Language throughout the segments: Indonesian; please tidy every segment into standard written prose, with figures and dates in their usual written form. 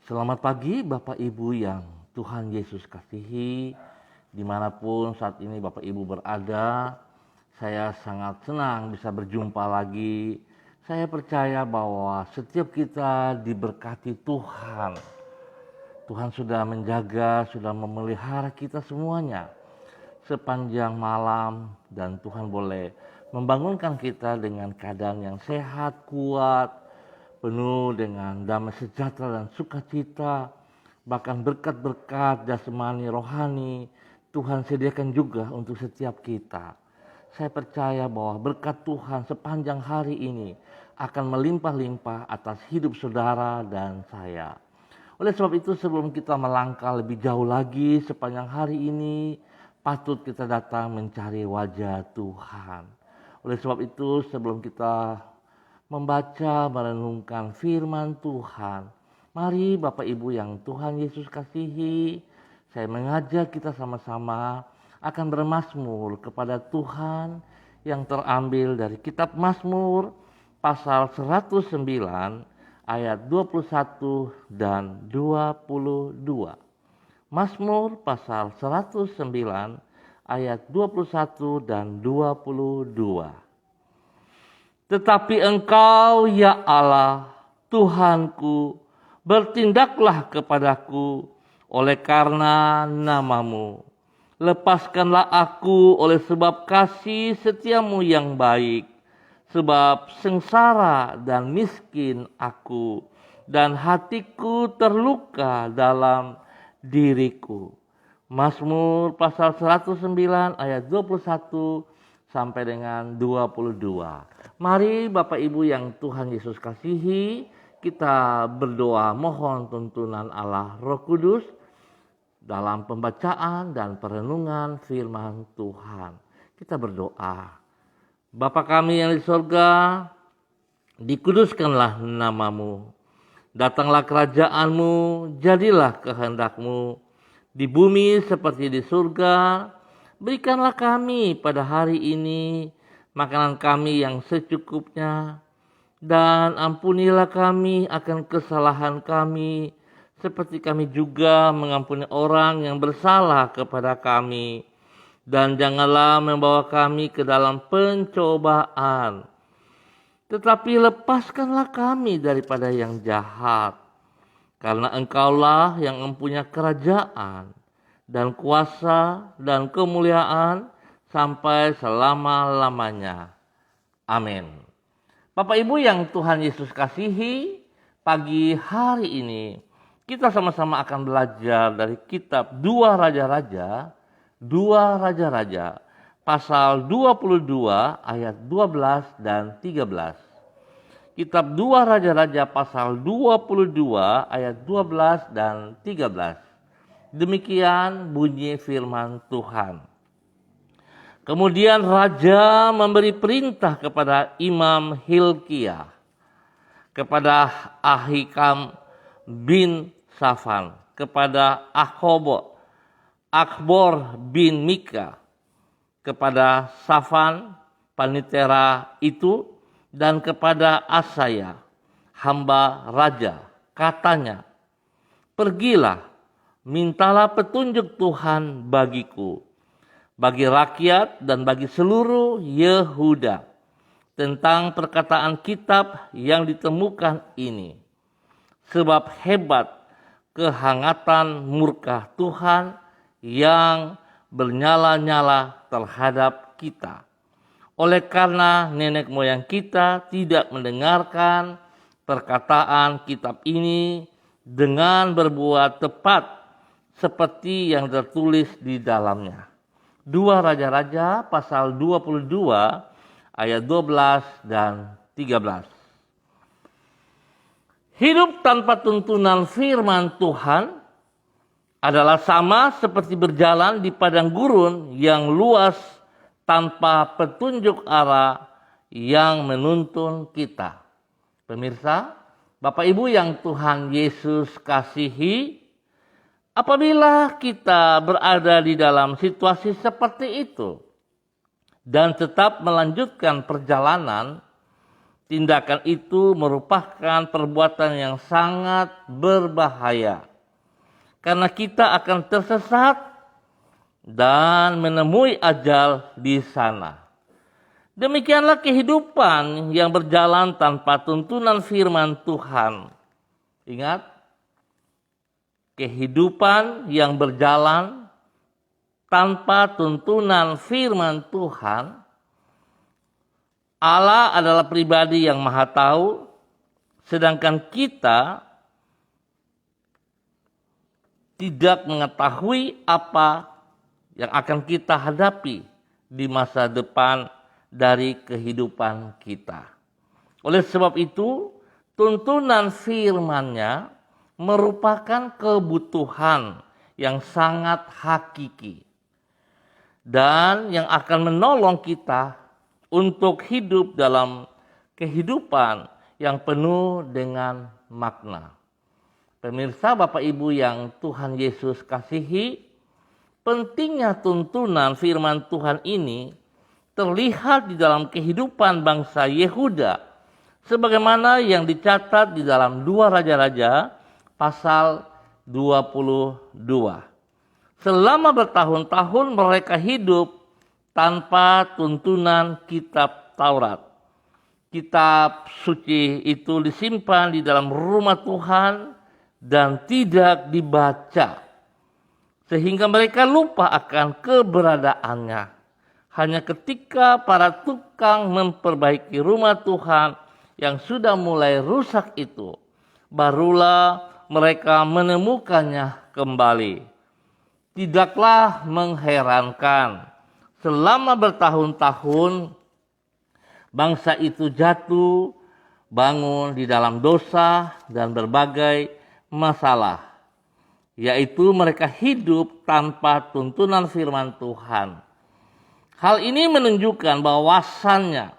Selamat pagi Bapak Ibu yang Tuhan Yesus kasihi. Dimanapun saat ini Bapak Ibu berada, saya sangat senang bisa berjumpa lagi. Saya percaya bahwa setiap kita diberkati Tuhan. Tuhan sudah menjaga, sudah memelihara kita semuanya sepanjang malam, dan Tuhan boleh membangunkan kita dengan keadaan yang sehat, kuat, penuh dengan damai sejahtera dan sukacita, bahkan berkat-berkat jasmani rohani Tuhan sediakan juga untuk setiap kita. Saya percaya bahwa berkat Tuhan sepanjang hari ini akan melimpah-limpah atas hidup saudara dan saya. Oleh sebab itu, sebelum kita melangkah lebih jauh lagi sepanjang hari ini, patut kita datang mencari wajah Tuhan. Oleh sebab itu, sebelum kita membaca, merenungkan firman Tuhan, mari Bapak Ibu yang Tuhan Yesus kasihi, saya mengajak kita sama-sama akan bermazmur kepada Tuhan yang terambil dari kitab Mazmur pasal 109 ayat 21 dan 22. Mazmur pasal 109 ayat 21 dan 22. Tetapi Engkau ya Allah, Tuhanku, bertindaklah kepadaku oleh karena nama-Mu. Lepaskanlah aku oleh sebab kasih setiamu yang baik. Sebab sengsara dan miskin aku, dan hatiku terluka dalam diriku. Mazmur pasal 109 ayat 21 sampai dengan 22. Mari Bapak Ibu yang Tuhan Yesus kasihi, kita berdoa mohon tuntunan Allah Roh Kudus dalam pembacaan dan perenungan firman Tuhan. Kita berdoa. Bapa kami yang di sorga, dikuduskanlah nama-Mu. Datanglah kerajaan-Mu, jadilah kehendak-Mu di bumi seperti di surga. Berikanlah kami pada hari ini makanan kami yang secukupnya, dan ampunilah kami akan kesalahan kami, seperti kami juga mengampuni orang yang bersalah kepada kami. Dan janganlah membawa kami ke dalam pencobaan, tetapi lepaskanlah kami daripada yang jahat. Karena Engkaulah yang mempunyai kerajaan dan kuasa dan kemuliaan sampai selama-lamanya. Amin. Bapak Ibu yang Tuhan Yesus kasihi, pagi hari ini kita sama-sama akan belajar dari kitab 2 Raja-Raja pasal 22 ayat 12 dan 13. Kitab 2 Raja-Raja pasal 22 ayat 12 dan 13. Demikian bunyi firman Tuhan. Kemudian raja memberi perintah kepada Imam Hilkiah, kepada Ahikam bin Safan, kepada Akbor bin Mika, kepada Safan panitera itu, dan kepada Asaya hamba raja. Katanya, pergilah, mintalah petunjuk Tuhan bagiku, bagi rakyat dan bagi seluruh Yehuda, tentang perkataan kitab yang ditemukan ini. Sebab hebat kehangatan murka Tuhan yang bernyala-nyala terhadap kita. Oleh karena nenek moyang kita tidak mendengarkan perkataan kitab ini dengan berbuat tepat seperti yang tertulis di dalamnya. 2 Raja-Raja pasal 22 ayat 12 dan 13. Hidup tanpa tuntunan firman Tuhan adalah sama seperti berjalan di padang gurun yang luas tanpa petunjuk arah yang menuntun kita. Pemirsa, Bapak Ibu yang Tuhan Yesus kasihi, apabila kita berada di dalam situasi seperti itu dan tetap melanjutkan perjalanan, Tindakan itu merupakan perbuatan yang sangat berbahaya, karena kita akan tersesat dan menemui ajal di sana. Demikianlah kehidupan yang berjalan tanpa tuntunan firman Tuhan. Ingat, kehidupan yang berjalan tanpa tuntunan firman Tuhan. Allah adalah pribadi yang maha tahu, sedangkan kita tidak mengetahui apa yang akan kita hadapi di masa depan dari kehidupan kita. Oleh sebab itu, tuntunan firman-Nya merupakan kebutuhan yang sangat hakiki dan yang akan menolong kita untuk hidup dalam kehidupan yang penuh dengan makna. Pemirsa, Bapak Ibu yang Tuhan Yesus kasihi, pentingnya tuntunan firman Tuhan ini terlihat di dalam kehidupan bangsa Yehuda, sebagaimana yang dicatat di dalam 2 Raja-Raja pasal 22. Selama bertahun-tahun mereka hidup tanpa tuntunan kitab Taurat. Kitab suci itu disimpan di dalam rumah Tuhan dan tidak dibaca, sehingga mereka lupa akan keberadaannya. Hanya ketika para tukang memperbaiki rumah Tuhan yang sudah mulai rusak itu, barulah mereka menemukannya kembali. Tidaklah mengherankan, selama bertahun-tahun bangsa itu jatuh, bangun di dalam dosa dan berbagai masalah, yaitu mereka hidup tanpa tuntunan firman Tuhan. Hal ini menunjukkan bahwasannya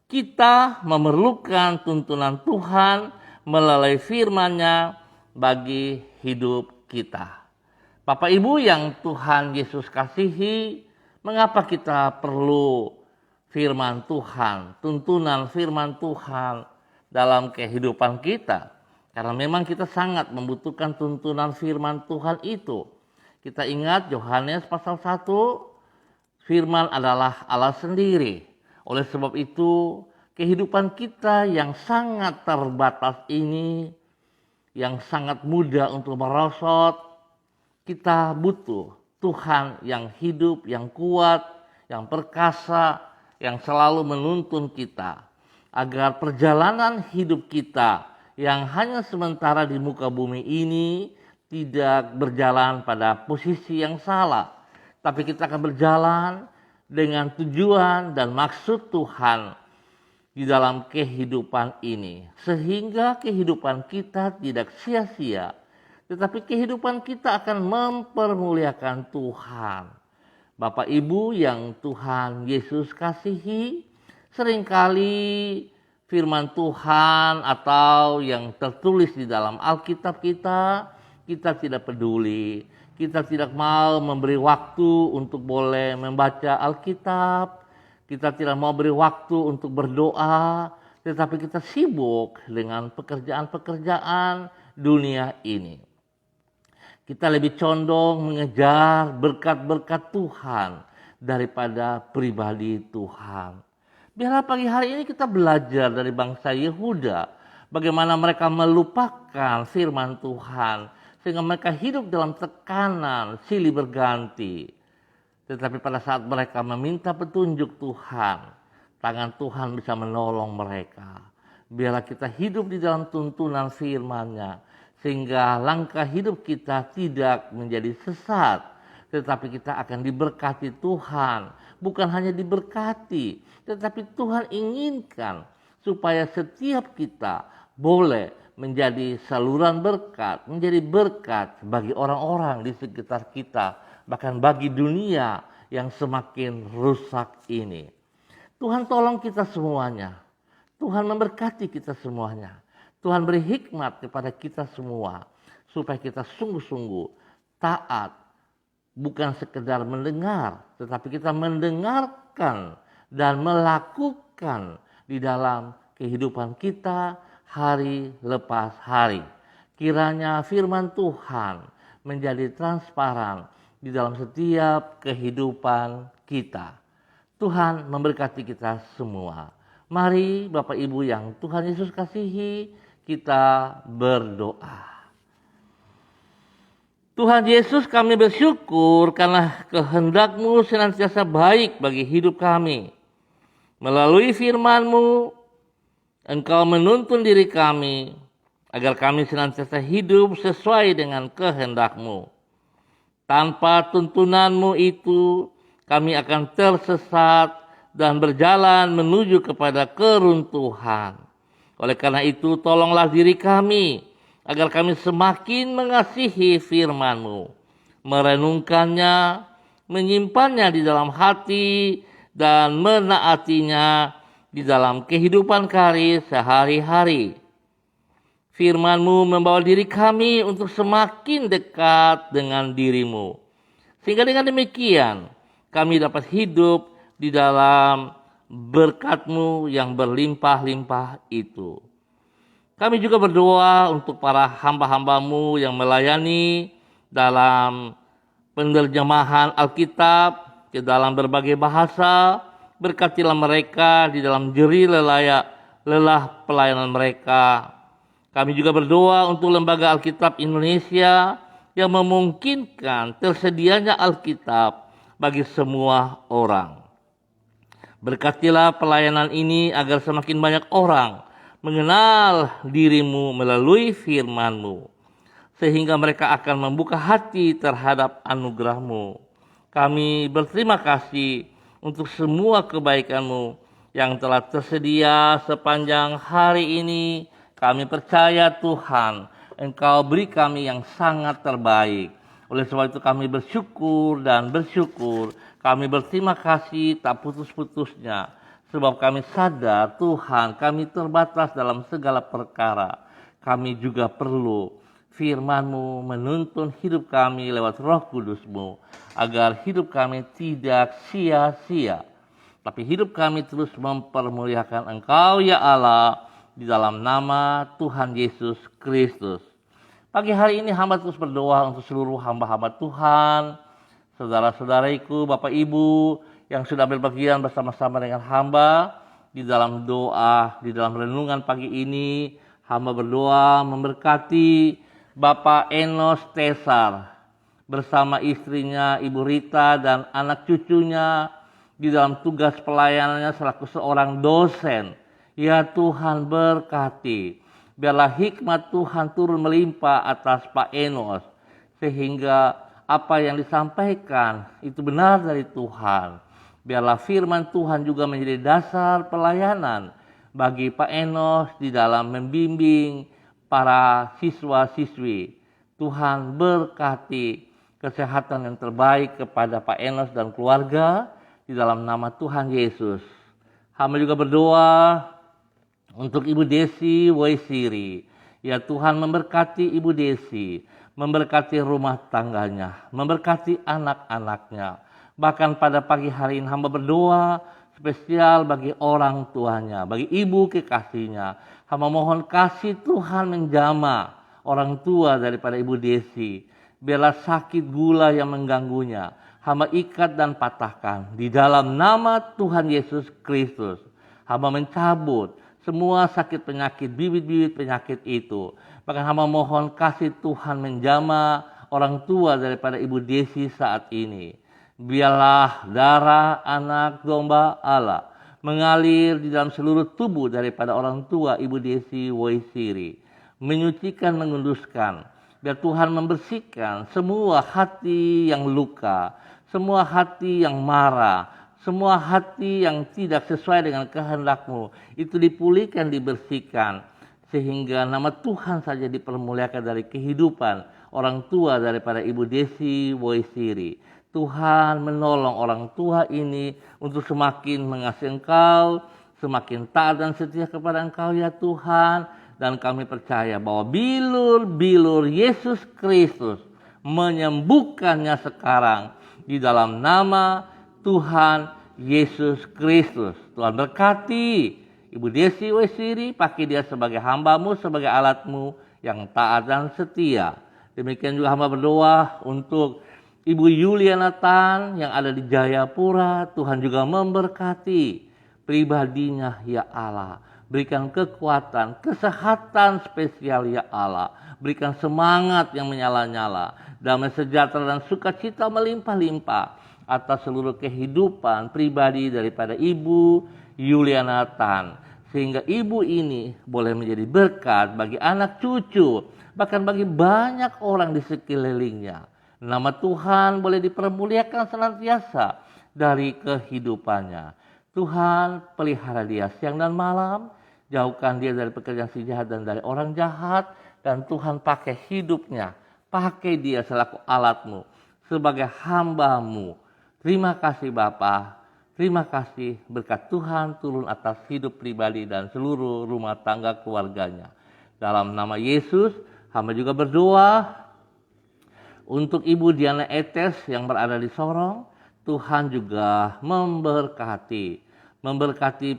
kita memerlukan tuntunan Tuhan melalui firman-Nya bagi hidup kita. Bapak Ibu yang Tuhan Yesus kasihi, mengapa kita perlu firman Tuhan, tuntunan firman Tuhan dalam kehidupan kita? Karena memang kita sangat membutuhkan tuntunan firman Tuhan itu. Kita ingat Yohanes pasal 1, firman adalah Allah sendiri. Oleh sebab itu, kehidupan kita yang sangat terbatas ini, yang sangat mudah untuk merosot, kita butuh Tuhan yang hidup, yang kuat, yang perkasa, yang selalu menuntun kita, agar perjalanan hidup kita yang hanya sementara di muka bumi ini tidak berjalan pada posisi yang salah, tapi kita akan berjalan dengan tujuan dan maksud Tuhan di dalam kehidupan ini, sehingga kehidupan kita tidak sia-sia, tetapi kehidupan kita akan mempermuliakan Tuhan. Bapak Ibu yang Tuhan Yesus kasihi, seringkali firman Tuhan atau yang tertulis di dalam Alkitab kita tidak peduli. Kita tidak mau memberi waktu untuk boleh membaca Alkitab. Kita tidak mau beri waktu untuk berdoa, tetapi kita sibuk dengan pekerjaan-pekerjaan dunia ini. Kita lebih condong mengejar berkat-berkat Tuhan daripada pribadi Tuhan. Biarlah pagi hari ini kita belajar dari bangsa Yehuda, bagaimana mereka melupakan firman Tuhan, sehingga mereka hidup dalam tekanan silih berganti. Tetapi pada saat mereka meminta petunjuk Tuhan, tangan Tuhan bisa menolong mereka. Biarlah kita hidup di dalam tuntunan firman-Nya, sehingga langkah hidup kita tidak menjadi sesat, tetapi kita akan diberkati Tuhan. Bukan hanya diberkati, tetapi Tuhan inginkan supaya setiap kita boleh menjadi saluran berkat, menjadi berkat bagi orang-orang di sekitar kita, bahkan bagi dunia yang semakin rusak ini. Tuhan tolong kita semuanya. Tuhan memberkati kita semuanya. Tuhan beri hikmat kepada kita semua, supaya kita sungguh-sungguh taat, bukan sekedar mendengar, tetapi kita mendengarkan dan melakukan di dalam kehidupan kita hari lepas hari. Kiranya firman Tuhan menjadi transparan di dalam setiap kehidupan kita. Tuhan memberkati kita semua. Mari Bapak Ibu yang Tuhan Yesus kasihi, kita berdoa. Tuhan Yesus, kami bersyukur karena kehendak-Mu senantiasa baik bagi hidup kami. Melalui firman-Mu, Engkau menuntun diri kami agar kami senantiasa hidup sesuai dengan kehendak-Mu. Tanpa tuntunan-Mu itu, kami akan tersesat dan berjalan menuju kepada keruntuhan. Oleh karena itu, tolonglah diri kami agar kami semakin mengasihi firman-Mu, merenungkannya, menyimpannya di dalam hati, dan menaatinya di dalam kehidupan kami sehari-hari. Firman-Mu membawa diri kami untuk semakin dekat dengan diri-Mu. Sehingga dengan demikian, kami dapat hidup di dalam berkat-Mu yang berlimpah-limpah itu. Kami juga berdoa untuk para hamba-hamba-Mu yang melayani dalam penerjemahan Alkitab ke dalam berbagai bahasa. Berkatilah mereka di dalam jerih lelah pelayanan mereka. Kami juga berdoa untuk Lembaga Alkitab Indonesia yang memungkinkan tersedianya Alkitab bagi semua orang. Berkatilah pelayanan ini agar semakin banyak orang mengenal diri-Mu melalui firman-Mu, sehingga mereka akan membuka hati terhadap anugerah-Mu. Kami berterima kasih untuk semua kebaikan-Mu yang telah tersedia sepanjang hari ini. Kami percaya Tuhan, Engkau beri kami yang sangat terbaik. Oleh sebab itu kami bersyukur dan bersyukur. Kami berterima kasih tak putus-putusnya. Sebab kami sadar Tuhan kami terbatas dalam segala perkara. Kami juga perlu firman-Mu menuntun hidup kami lewat Roh Kudus-Mu. Agar hidup kami tidak sia-sia. Tapi hidup kami terus mempermuliakan Engkau ya Allah. Di dalam nama Tuhan Yesus Kristus. Pagi hari ini hamba terus berdoa untuk seluruh hamba-hamba Tuhan. Saudara-saudariku, Bapak Ibu yang sudah berbagian bersama-sama dengan hamba di dalam doa, di dalam renungan pagi ini, hamba berdoa memberkati Bapak Enos Tesar bersama istrinya Ibu Rita dan anak cucunya di dalam tugas pelayanannya selaku seorang dosen. Ya Tuhan berkati, biarlah hikmat Tuhan turun melimpah atas Pak Enos sehingga apa yang disampaikan itu benar dari Tuhan. Biarlah firman Tuhan juga menjadi dasar pelayanan bagi Pak Enos di dalam membimbing para siswa-siswi. Tuhan berkati kesehatan yang terbaik kepada Pak Enos dan keluarga di dalam nama Tuhan Yesus. Hamba juga berdoa untuk Ibu Desi Waisiri. Ya Tuhan memberkati Ibu Desi, memberkati rumah tangganya, memberkati anak-anaknya. Bahkan pada pagi hari ini hamba berdoa spesial bagi orang tuanya, bagi ibu kekasihnya. Hamba mohon kasih Tuhan menjamah orang tua daripada Ibu Desi. Biarlah sakit gula yang mengganggunya, hamba ikat dan patahkan di dalam nama Tuhan Yesus Kristus. Hamba mencabut semua sakit penyakit, bibit-bibit penyakit itu. Bahkan hamba mohon kasih Tuhan menjamah orang tua daripada Ibu Desi saat ini. Biarlah darah anak domba Allah mengalir di dalam seluruh tubuh daripada orang tua Ibu Desi Waisiri. Menyucikan, menguduskan. Biar Tuhan membersihkan semua hati yang luka, semua hati yang marah, semua hati yang tidak sesuai dengan kehendak-Mu. Itu dipulihkan, dibersihkan. Sehingga nama Tuhan saja dipermuliakan dari kehidupan orang tua daripada Ibu Desi Waisiri. Tuhan menolong orang tua ini untuk semakin mengasihi Engkau, semakin taat dan setia kepada Engkau ya Tuhan. Dan kami percaya bahwa bilur-bilur Yesus Kristus menyembuhkannya sekarang di dalam nama Tuhan Yesus Kristus. Tuhan berkati Ibu Desi Wesiri, pakai dia sebagai hambamu, sebagai alatmu yang taat dan setia. Demikian juga hamba berdoa untuk Ibu Yuliana Tan yang ada di Jayapura. Tuhan juga memberkati pribadinya ya Allah. Berikan kekuatan, kesehatan spesial ya Allah. Berikan semangat yang menyala-nyala. Damai sejahtera dan sukacita melimpah-limpah atas seluruh kehidupan pribadi daripada Ibu Yuliana Tan. Sehingga ibu ini boleh menjadi berkat bagi anak cucu, bahkan bagi banyak orang di sekelilingnya. Nama Tuhan boleh dipermuliakan senantiasa dari kehidupannya. Tuhan pelihara dia siang dan malam, jauhkan dia dari pekerjaan si jahat dan dari orang jahat, dan Tuhan pakai hidupnya, pakai dia selaku alatmu, sebagai hambamu. Terima kasih Bapa, terima kasih berkat Tuhan turun atas hidup pribadi dan seluruh rumah tangga keluarganya. Dalam nama Yesus, hamba juga berdoa untuk Ibu Diana Etes yang berada di Sorong. Tuhan juga memberkati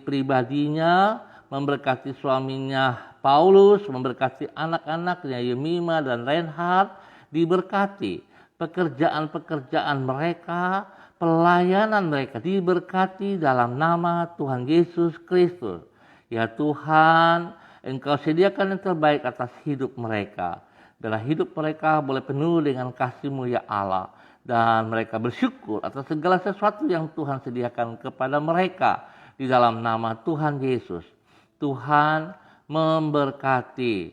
pribadinya, memberkati suaminya Paulus, memberkati anak-anaknya Yemima dan Reinhard, diberkati pekerjaan-pekerjaan mereka, pelayanan mereka diberkati dalam nama Tuhan Yesus Kristus. Ya Tuhan, Engkau sediakan yang terbaik atas hidup mereka. Biarlah hidup mereka boleh penuh dengan kasih-Mu ya Allah. Dan mereka bersyukur atas segala sesuatu yang Tuhan sediakan kepada mereka di dalam nama Tuhan Yesus. Tuhan memberkati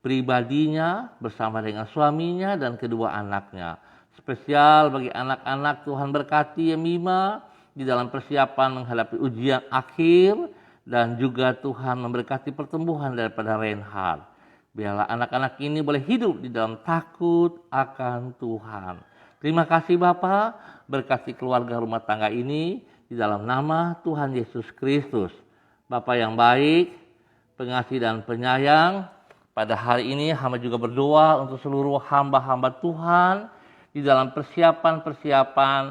pribadinya bersama dengan suaminya dan kedua anaknya. Spesial bagi anak-anak, Tuhan berkati Yemima di dalam persiapan menghadapi ujian akhir, dan juga Tuhan memberkati pertumbuhan daripada Reinhard. Biarlah anak-anak ini boleh hidup di dalam takut akan Tuhan. Terima kasih Bapa, berkati keluarga rumah tangga ini di dalam nama Tuhan Yesus Kristus. Bapa yang baik, pengasih dan penyayang, pada hari ini hamba juga berdoa untuk seluruh hamba-hamba Tuhan di dalam persiapan-persiapan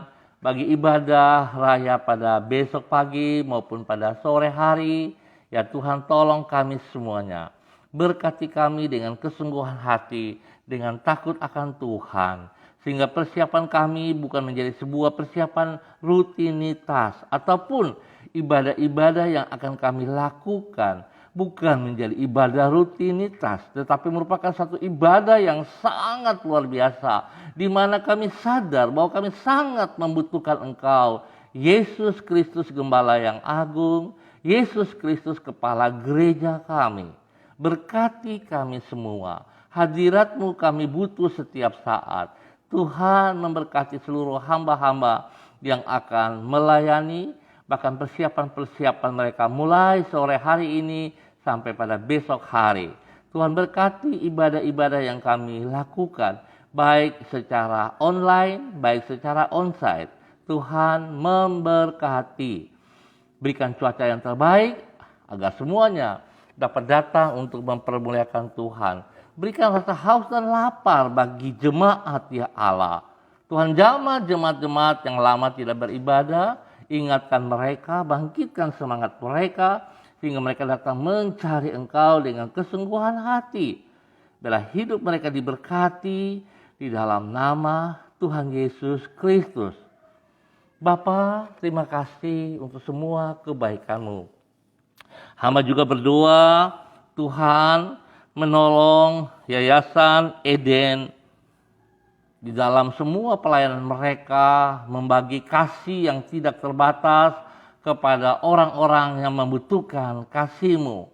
bagi ibadah raya pada besok pagi maupun pada sore hari. Ya Tuhan, tolong kami semuanya. Berkati kami dengan kesungguhan hati, dengan takut akan Tuhan. Sehingga persiapan kami bukan menjadi sebuah persiapan rutinitas ataupun ibadah-ibadah yang akan kami lakukan. Bukan menjadi ibadah rutinitas, tetapi merupakan satu ibadah yang sangat luar biasa. Di mana kami sadar bahwa kami sangat membutuhkan Engkau, Yesus Kristus Gembala yang agung, Yesus Kristus Kepala Gereja kami. Berkati kami semua, hadirat-Mu kami butuh setiap saat. Tuhan memberkati seluruh hamba-hamba yang akan melayani, bahkan persiapan-persiapan mereka mulai sore hari ini sampai pada besok hari. Tuhan berkati ibadah-ibadah yang kami lakukan, baik secara online, baik secara onsite. Tuhan memberkati. Berikan cuaca yang terbaik agar semuanya dapat datang untuk mempermuliakan Tuhan. Berikan rasa haus dan lapar bagi jemaat ya Allah. Tuhan, jamah jemaat-jemaat yang lama tidak beribadah, ingatkan mereka, bangkitkan semangat mereka, sehingga mereka datang mencari Engkau dengan kesungguhan hati. Biarlah hidup mereka diberkati di dalam nama Tuhan Yesus Kristus. Bapa, terima kasih untuk semua kebaikan-Mu. Hamba juga berdoa, Tuhan menolong Yayasan Eden di dalam semua pelayanan mereka, membagi kasih yang tidak terbatas kepada orang-orang yang membutuhkan kasih-Mu.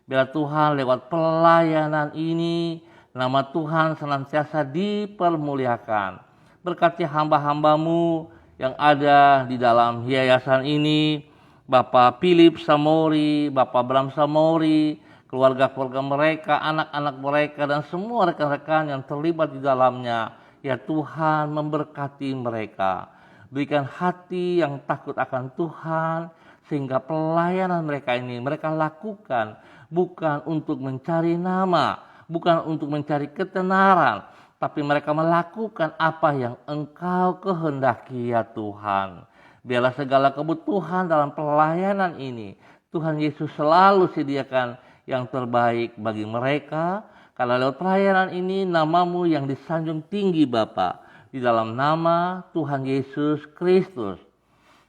Biar Tuhan lewat pelayanan ini, nama Tuhan senantiasa dipermuliakan. Berkati hamba-hamba-Mu yang ada di dalam yayasan ini, Bapak Philip Samori, Bapak Bram Samori, keluarga-keluarga mereka, anak-anak mereka, dan semua rekan-rekan yang terlibat di dalamnya. Ya Tuhan, memberkati mereka. Berikan hati yang takut akan Tuhan, sehingga pelayanan mereka ini mereka lakukan bukan untuk mencari nama, bukan untuk mencari ketenaran, tapi mereka melakukan apa yang Engkau kehendaki ya Tuhan. Biarlah segala kebutuhan dalam pelayanan ini Tuhan Yesus selalu sediakan yang terbaik bagi mereka, karena lewat pelayanan ini namamu yang disanjung tinggi Bapa, di dalam nama Tuhan Yesus Kristus.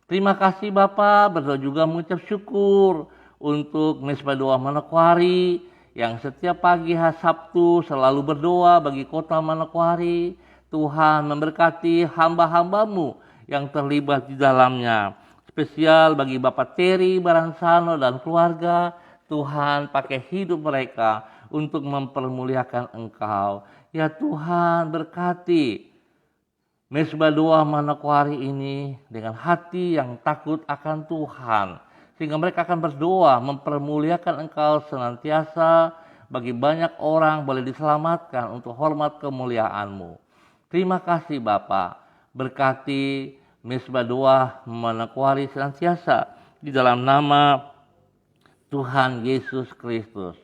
Terima kasih Bapa, berdoa juga mengucap syukur untuk Mezbah Doa Manokwari yang setiap pagi hari Sabtu selalu berdoa bagi kota Manokwari. Tuhan memberkati hamba-hambamu yang terlibat di dalamnya. Spesial bagi Bapak Terry Baransano dan keluarga, Tuhan pakai hidup mereka untuk mempermuliakan Engkau. Ya Tuhan, berkati Mezbah Doa Manokwari ini dengan hati yang takut akan Tuhan, sehingga mereka akan berdoa mempermuliakan Engkau senantiasa, bagi banyak orang boleh diselamatkan untuk hormat kemuliaan-Mu. Terima kasih Bapa, berkati Mezbah Doa Manokwari senantiasa di dalam nama Tuhan Yesus Kristus.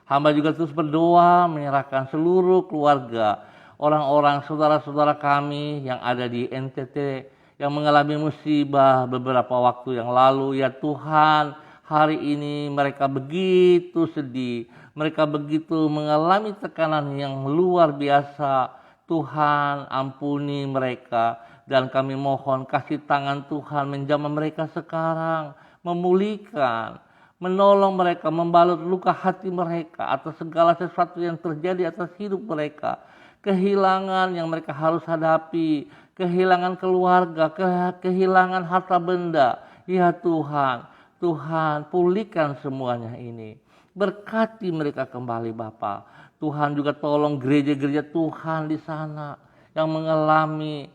Hamba juga terus berdoa menyerahkan seluruh keluarga, orang-orang saudara-saudara kami yang ada di NTT yang mengalami musibah beberapa waktu yang lalu. Ya Tuhan, hari ini mereka begitu sedih, mereka begitu mengalami tekanan yang luar biasa. Tuhan, ampuni mereka, dan kami mohon kasih tangan Tuhan menjamah mereka sekarang, memulihkan, menolong mereka, membalut luka hati mereka atas segala sesuatu yang terjadi atas hidup mereka. Kehilangan yang mereka harus hadapi, kehilangan keluarga, kehilangan harta benda. Ya Tuhan, Tuhan pulihkan semuanya ini. Berkati mereka kembali Bapa. Tuhan juga tolong gereja-gereja Tuhan di sana yang mengalami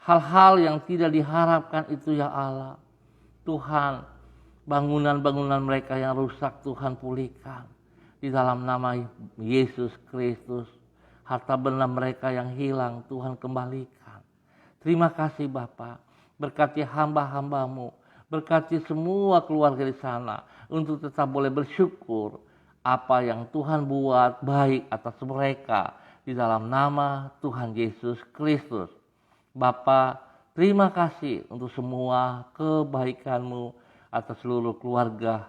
hal-hal yang tidak diharapkan itu ya Allah. Tuhan, bangunan-bangunan mereka yang rusak Tuhan pulihkan. Di dalam nama Yesus Kristus. Harta benda mereka yang hilang Tuhan kembalikan. Terima kasih Bapa. Berkati hamba-hambamu. Berkati semua keluarga di sana. Untuk tetap boleh bersyukur. Apa yang Tuhan buat baik atas mereka. Di dalam nama Tuhan Yesus Kristus. Bapa, terima kasih untuk semua kebaikan-Mu atas seluruh keluarga,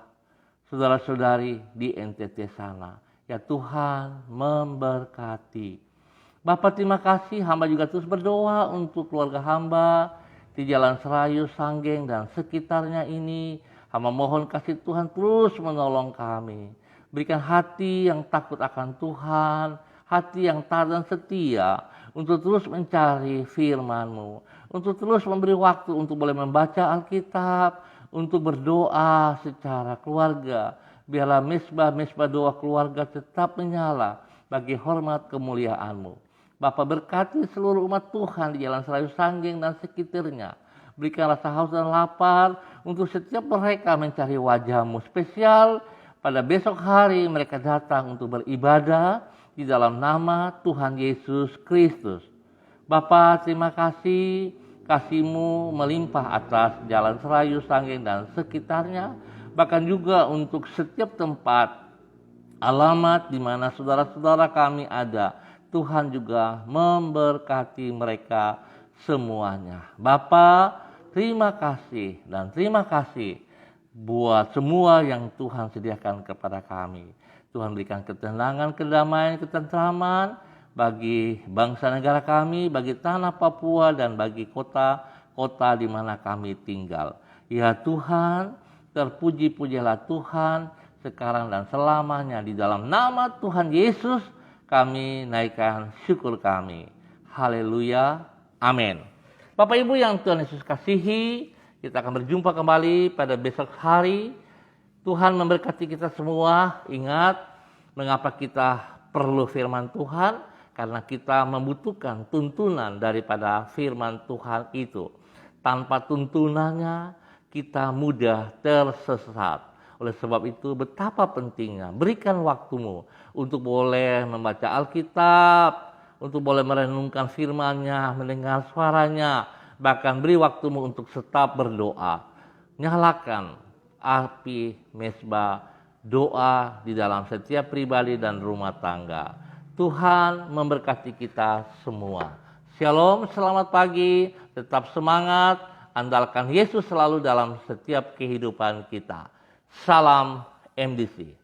saudara-saudari di NTT sana. Ya Tuhan memberkati. Bapak terima kasih, hamba juga terus berdoa untuk keluarga hamba di Jalan Serayu, Sanggeng dan sekitarnya ini. Hamba mohon kasih Tuhan terus menolong kami. Berikan hati yang takut akan Tuhan, hati yang taat dan setia untuk terus mencari firman-Mu, untuk terus memberi waktu untuk boleh membaca Alkitab, untuk berdoa secara keluarga. Biarlah mezbah doa keluarga tetap menyala bagi hormat kemuliaan-Mu. Bapa berkati seluruh umat Tuhan di Jalan Serayu, Sanggeng dan sekitarnya. Berikan rasa haus dan lapar untuk setiap mereka mencari wajah-Mu. Spesial pada besok hari mereka datang untuk beribadah di dalam nama Tuhan Yesus Kristus. Bapa terima kasih, kasih-Mu melimpah atas Jalan Serayu, Sanggeng dan sekitarnya. Bahkan juga untuk setiap tempat, alamat di mana saudara-saudara kami ada. Tuhan juga memberkati mereka semuanya. Bapa, terima kasih dan terima kasih buat semua yang Tuhan sediakan kepada kami. Tuhan berikan ketenangan, kedamaian, ketentraman bagi bangsa negara kami, bagi tanah Papua dan bagi kota-kota di mana kami tinggal. Ya Tuhan, terpuji-pujilah Tuhan sekarang dan selamanya. Di dalam nama Tuhan Yesus kami naikkan syukur kami. Haleluya. Amin. Bapak Ibu yang Tuhan Yesus kasihi, kita akan berjumpa kembali pada besok hari. Tuhan memberkati kita semua. Ingat mengapa kita perlu firman Tuhan, karena kita membutuhkan tuntunan daripada firman Tuhan itu. Tanpa tuntunannya kita mudah tersesat. Oleh sebab itu betapa pentingnya berikan waktumu untuk boleh membaca Alkitab, untuk boleh merenungkan firman-Nya, mendengar suaranya, bahkan beri waktumu untuk tetap berdoa. Nyalakan api mezbah doa di dalam setiap pribadi dan rumah tangga. Tuhan memberkati kita semua. Shalom, selamat pagi, tetap semangat. andalkan Yesus selalu dalam setiap kehidupan kita. Salam MDC.